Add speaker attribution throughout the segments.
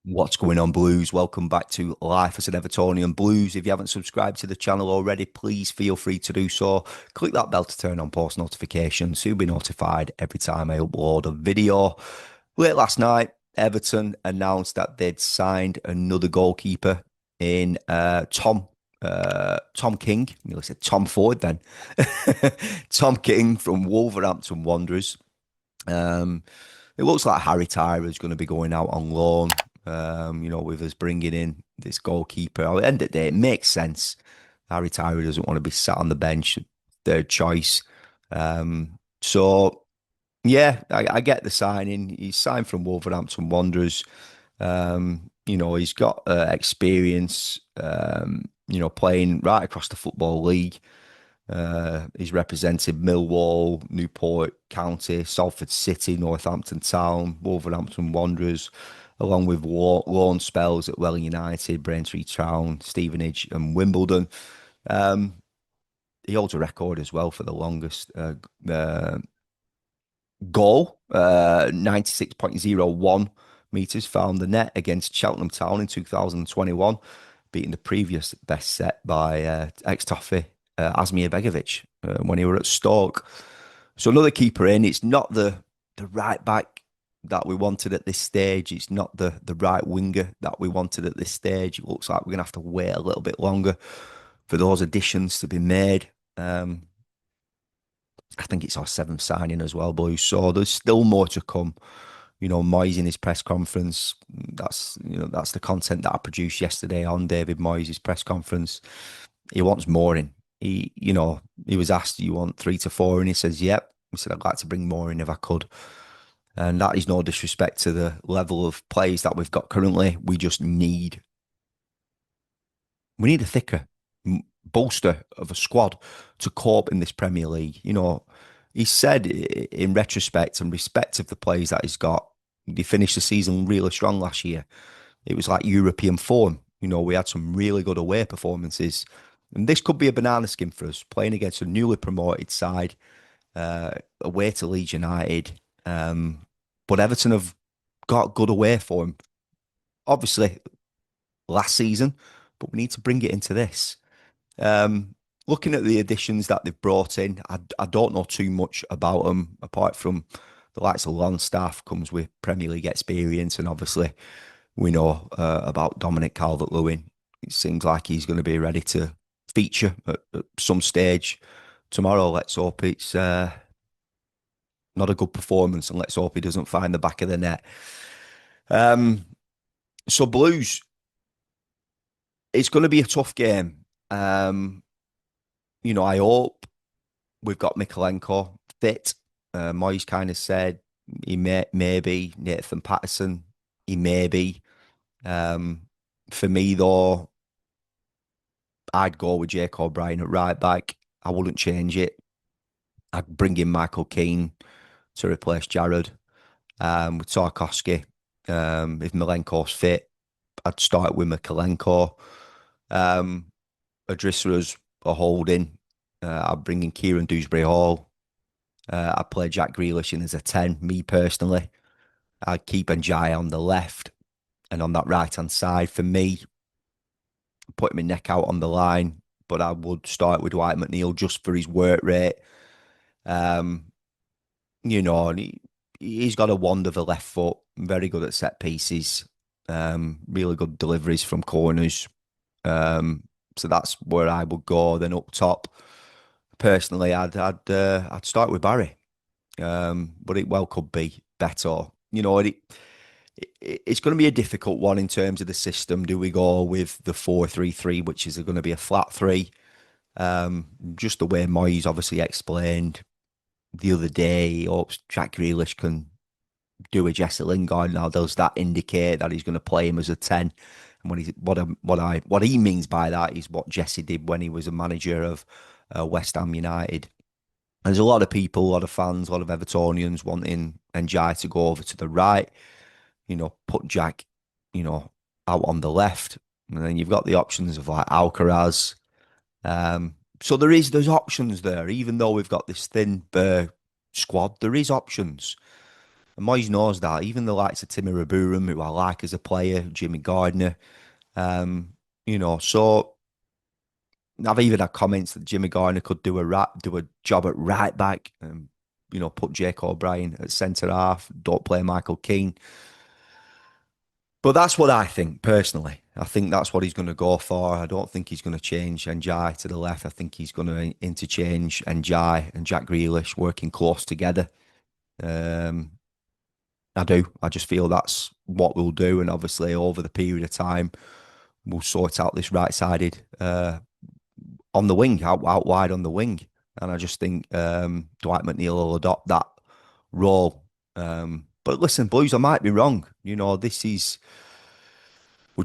Speaker 1: What's going on, Blues? Welcome back to Life as an Evertonian Blues. If you haven't subscribed to the channel already, please feel free to do so. Click that bell to turn on post notifications so you'll be notified every time I upload a video. Late last night, Everton announced that they'd signed another goalkeeper in Tom King. I nearly said Tom Ford then. Tom King from Wolverhampton Wanderers. Um, it looks like Harry Tyler is going to be going out on loan. With us bringing in this goalkeeper. At the end of the day, it makes sense. Harry Tyler doesn't want to be sat on the bench, third choice. So yeah, I get the signing. He's signed from Wolverhampton Wanderers. He's got experience. Playing right across the football league. He's represented Millwall, Newport County, Salford City, Northampton Town, Wolverhampton Wanderers, along with loan spells at Welling United, Braintree Town, Stevenage, and Wimbledon. Um, he holds a record as well for the longest goal, 96.01 meters found the net against Cheltenham Town in 2021, beating the previous best set by ex-Toffee Asmir Begovic when he were at Stoke. So another keeper in. It's not the right back that we wanted at this stage. It's not the right winger that we wanted at this stage. It looks like we're gonna have to wait a little bit longer for those additions to be made. I think it's our seventh signing as well, boys. So there's still more to come. Moyes in his press conference. That's the content that I produced yesterday on David Moyes' press conference. He wants more in. He was asked, "Do you want 3 to 4?" And he says, "Yep." He said, "I'd like to bring more in if I could." And that is no disrespect to the level of plays that we've got currently. We need a thicker bolster of a squad to cope in this Premier League. He said in retrospect and respect of the players that he's got, they finished the season really strong last year. It was like European form. We had some really good away performances. And this could be a banana skin for us, playing against a newly promoted side, away to Leeds United. But Everton have got good away form, obviously, last season, but we need to bring it into this. Um, Looking at the additions that they've brought in, I don't know too much about them apart from the likes of Longstaff comes with Premier League experience, and obviously we know about Dominic Calvert-Lewin. It seems like he's going to be ready to feature at some stage tomorrow. Let's hope it's not a good performance, and let's hope he doesn't find the back of the net. Um, so Blues, it's going to be a tough game. I hope we've got Mikalenko fit. Moyes kind of said he may be Nathan Patterson. He may be. Um, for me, though, I'd go with Jake O'Brien at right back. I wouldn't change it. I'd bring in Michael Keane to replace Jared with Tarkowski. If Milenko's fit, I'd start with Mikalenko. Um, Adrisra's a holding. I'd bring in Kieran Dewsbury Hall. I'd play Jack Grealish in as a 10, me personally. I'd keep Njai on the left and on that right hand side. For me, put him in neck out on the line, but I would start with Dwight McNeil just for his work rate. Um, and he's got a wand of a left foot, very good at set pieces, really good deliveries from corners. So that's where I would go. Then up top, personally, I'd start with Barry. But it well could be better. It's going to be a difficult one in terms of the system. Do we go with the 4-3-3, which is going to be a flat three? Just the way Moyes obviously explained the other day, he hopes Jack Grealish can do a Jesse Lingard. Now, does that indicate that he's going to play him as a 10? And what he means by that is what Jesse did when he was a manager of West Ham United. There's a lot of people, a lot of fans, a lot of Evertonians wanting Njai to go over to the right, put Jack, out on the left. And then you've got the options of like Alcaraz. So there's options there, even though we've got this thin squad, there is options. And Moyes knows that. Even the likes of Timmy Raburum, who I like as a player, Jimmy Gardner, um, so I've even had comments that Jimmy Gardner could do a job at right back, and put Jake O'Brien at centre half. Don't play Michael Keane. But that's what I think personally. I think that's what he's going to go for. I don't think he's going to change Njai to the left. I think he's going to interchange Njai and Jack Grealish working close together. Um, I do. I just feel that's what we'll do. And obviously, over the period of time, we'll sort out this right-sided on the wing, out wide on the wing. And I just think Dwight McNeil will adopt that role. But listen, Blues, I might be wrong. We've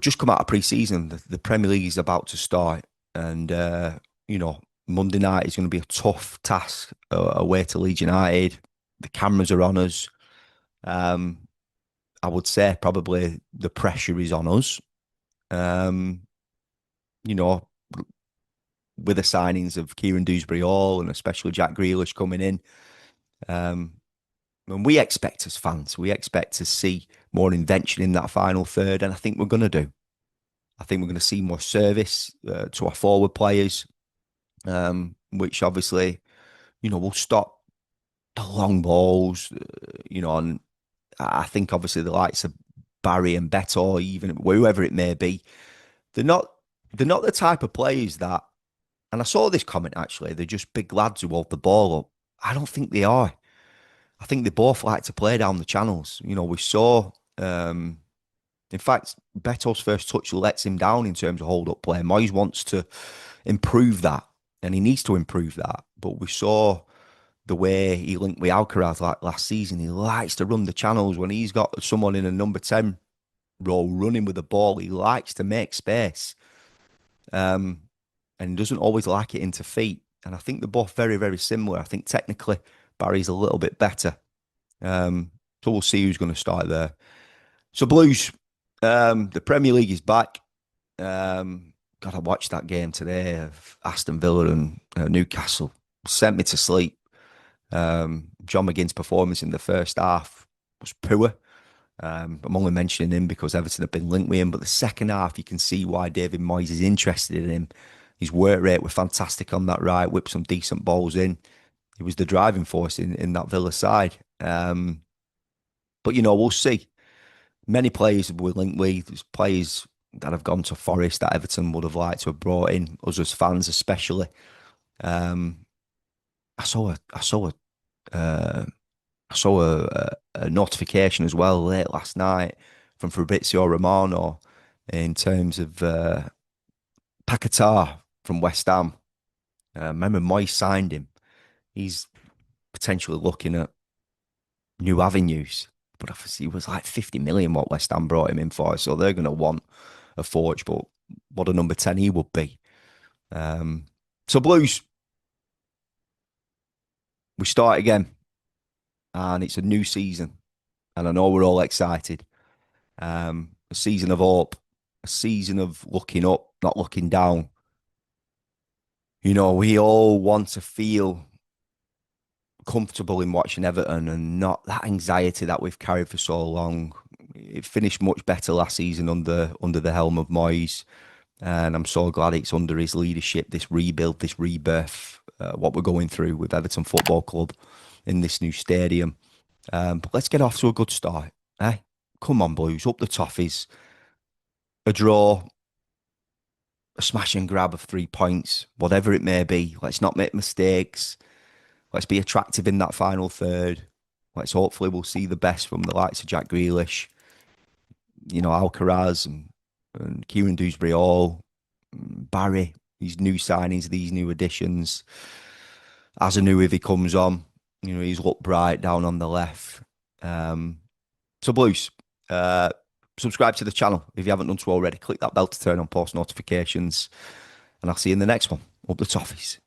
Speaker 1: just come out of pre-season. The Premier League is about to start, and Monday night is going to be a tough task away to Leeds United. The cameras are on us. Um, I would say probably the pressure is on us. Um, you know, with the signings of Kieran Dewsbury Hall and especially Jack Grealish coming in. Um, and we expect as fans, we expect to see more invention in that final third, and I think we're going to do. I think we're going to see more service to our forward players, which obviously, will stop the long balls, and I think obviously the likes of Barry and Beto, even whoever it may be, they're not they're not the type of players that, and I saw this comment actually, they're just big lads who hold the ball up. I don't think they are. I think they both like to play down the channels. We saw, in fact, Beto's first touch lets him down in terms of hold up play. Moyes wants to improve that, and he needs to improve that. But we saw the way he linked with Alcaraz like last season. He likes to run the channels when he's got someone in a number 10 role running with the ball. He likes to make space, and doesn't always like it into feet. And I think they're both very, very similar. I think technically Barry's a little bit better. So we'll see who's going to start there. So Blues, the Premier League is back. God, I watched that game today of Aston Villa and Newcastle. Sent me to sleep. John McGinn's performance in the first half was poor. I'm only mentioning him because Everton have been linked with him. But the second half, you can see why David Moyes is interested in him. His work rate was fantastic on that right, whipped some decent balls in. He was the driving force in that Villa side. But we'll see. Many players we're linked with. There's players that have gone to Forest that Everton would have liked to have brought in, us as fans especially. Um, I saw a I saw a uh, I saw a notification as well late last night from Fabrizio Romano in terms of Paquetá from West Ham. Remember, Moyes signed him. He's potentially looking at new avenues, but obviously it was like 50 million what West Ham brought him in for, so they're going to want a forge. But what a number 10 he would be. So Blues, we start again, and it's a new season, and I know we're all excited. A season of hope, a season of looking up, not looking down. We all want to feel comfortable in watching Everton and not that anxiety that we've carried for so long. It finished much better last season under the helm of Moyes, and I'm so glad it's under his leadership, this rebuild, this rebirth, what we're going through with Everton Football Club in this new stadium. But let's get off to a good start. Eh? Come on, Blues, up the toffees. A draw, a smash and grab of 3 points, whatever it may be. Let's not make mistakes. Let's be attractive in that final third. Let's hopefully we'll see the best from the likes of Jack Grealish, Alcaraz and Kieran Dewsbury Hall, Barry, these new signings, these new additions. As a new if he comes on, he's looked bright down on the left. So Blues, uh, subscribe to the channel if you haven't done so already. Click that bell to turn on post notifications, and I'll see you in the next one. Up the toffees.